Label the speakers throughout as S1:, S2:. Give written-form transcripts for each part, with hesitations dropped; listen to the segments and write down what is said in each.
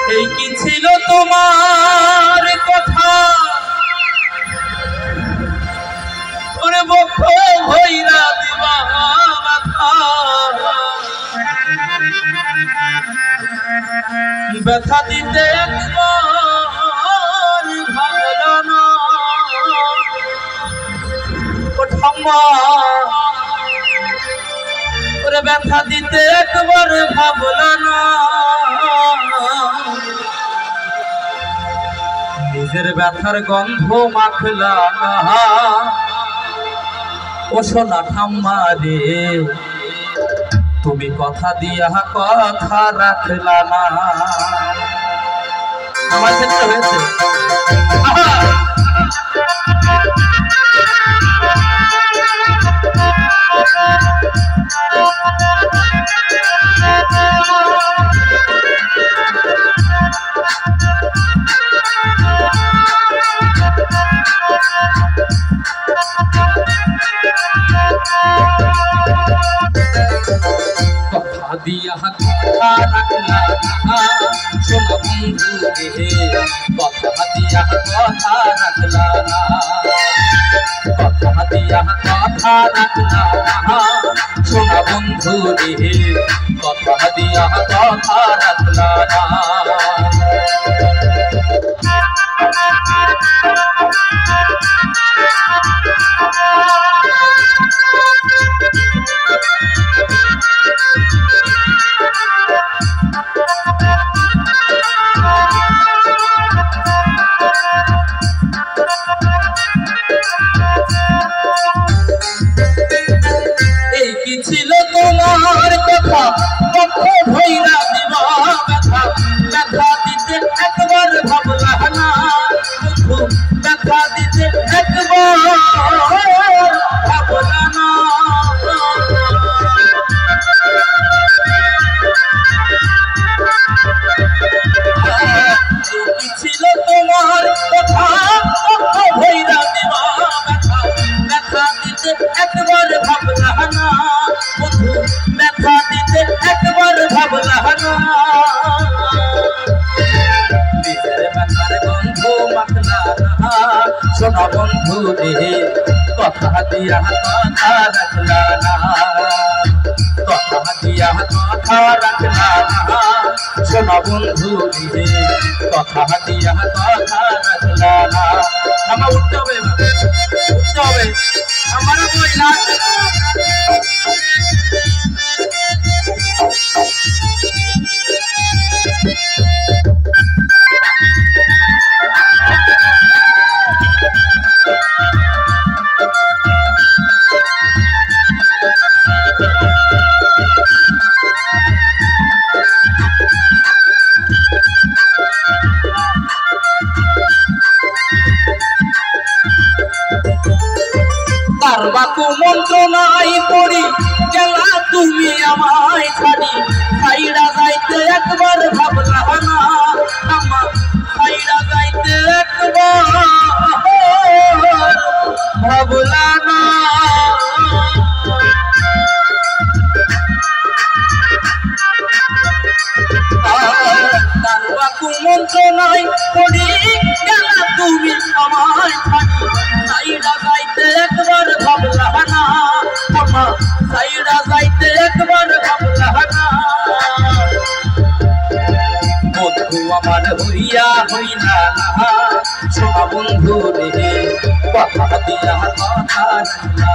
S1: এই কি ছিল তোমার কথা ওরে বক্ষ ভৈরা দিবা ব্যথা দিতে একবার ভালো না ও ঠাম্মা ওরে ব্যথা দিতে একবার ভাবলো না নিজের ব্যথার গন্ধ মাখলা না ও সোনা ঠাম্মা রে তুমি কথা দিয়া কথা রাখলা না আমার ক্ষেত্রে হয়েছে দিয়া কথা রাখলা শোনা বন্ধু রে কথা দিয়া কথা রাখলা না কথা দিয়া কথা রাখলা শোনা বন্ধু রে কথা দিয়া কথা রাখলা না ছিল তোমার কথা বক্ষ ভৈরা দিবা ব্যথা ব্যথা দিতে একবার ভাবলা না ব্যথা দিতে একবার ভাবলা না কি ছিল তোমার কথা বক্ষ ভৈরা দিবা ব্যথা ব্যথা দিতে একবার ভাবলা না ব্যথা দিতে একবার ভাবলা না নিজের ব্যথার গন্ধ মাখলা না শোনা বন্ধু রে কথা দিয়া কথা রাখলা না কথা দিয়া কথা রাখলা না শোনা বন্ধু রে কথা দিয়া কথা রাখলা না আমার উঠতে হবে আমার বইলা বাকু মন্ত্রণাই পড়ি গেলা তুমি আমায় ছাড়ি ছাইড়া যাইতে একবার ভাবলা না আমার ছাইড়া যাইতে একবার ভাবলা না বাকু মন্ত্রণাই পড়ি গেলা তুমি আমায় ছাড়ি ছাইড়া যাইতে একবার ভাবলা না আমার ছাইড়া যাইতে একবার ভাবলা না বন্ধু আমার হইয়া হইলা না শোনা বন্ধু রে কথা দিয়া কথা রাখলা না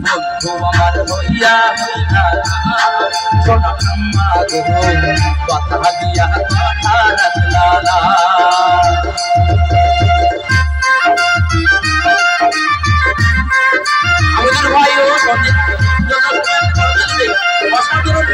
S1: বন্ধু আমার হইয়া হইলা না শোনা ঠাম্মা গো কথা দিয়া কথা রাখলা না আমাদের ভাইও অসাধারণ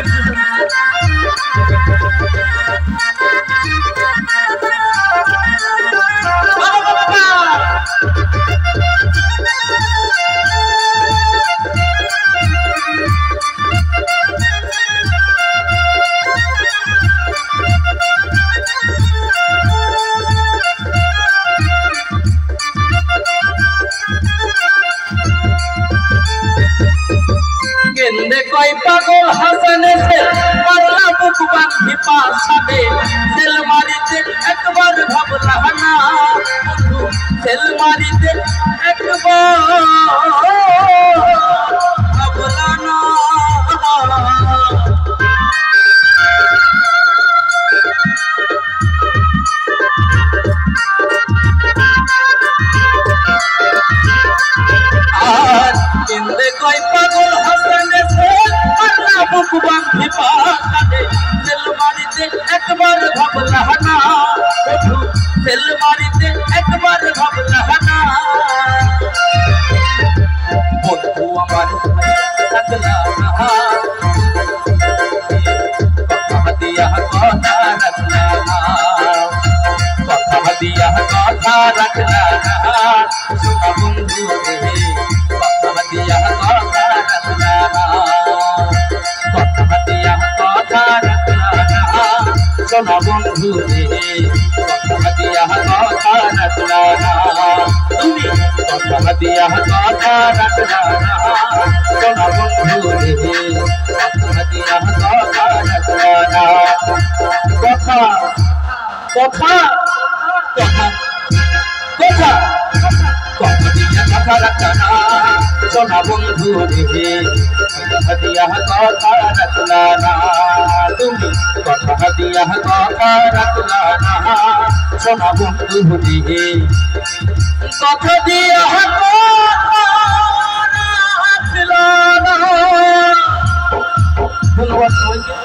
S1: কেন্দে কই পাগল হাসানে সে পারলা বুক বাঁধি পাছাবে একবার ভাবলা না বন্ধু তেল মারিতে একবার ভাবলা না আর কেন্দ্রে কয় পাগল হাসানে সে আল্লাহ বুক বাঁধি পাকানে তেল মারিতে একবার ভাবলা না বন্ধু তেল মারিতে একবার ভাবলা না বন্ধু আমার থাকলা না কথা দিয়া কথা রাখলা না কথা দিয়া কথা রাখলা না শোনা বন্ধু রে কথা দিয়া কথা রাখলা না কথা দিয়া কথা রাখলা না শোনা বন্ধু রে কথা দিয়া কথা রাখলা না তুমি কথা দিয়া কথা রাখলা না শোনা বন্ধু রে কথা দিয়া কথা রাখলা না কথা কথা কথা কথা কথা দিয়া কথা রাখলা না শোনা বন্ধু রে কথা দিয়া কথা রাখলা না তুমি কথা দিয়া কথা রাখলা না শোনা বন্ধু রে কথা দিয়া কথা রাখলা না। ধন্যবাদ সবাইকে।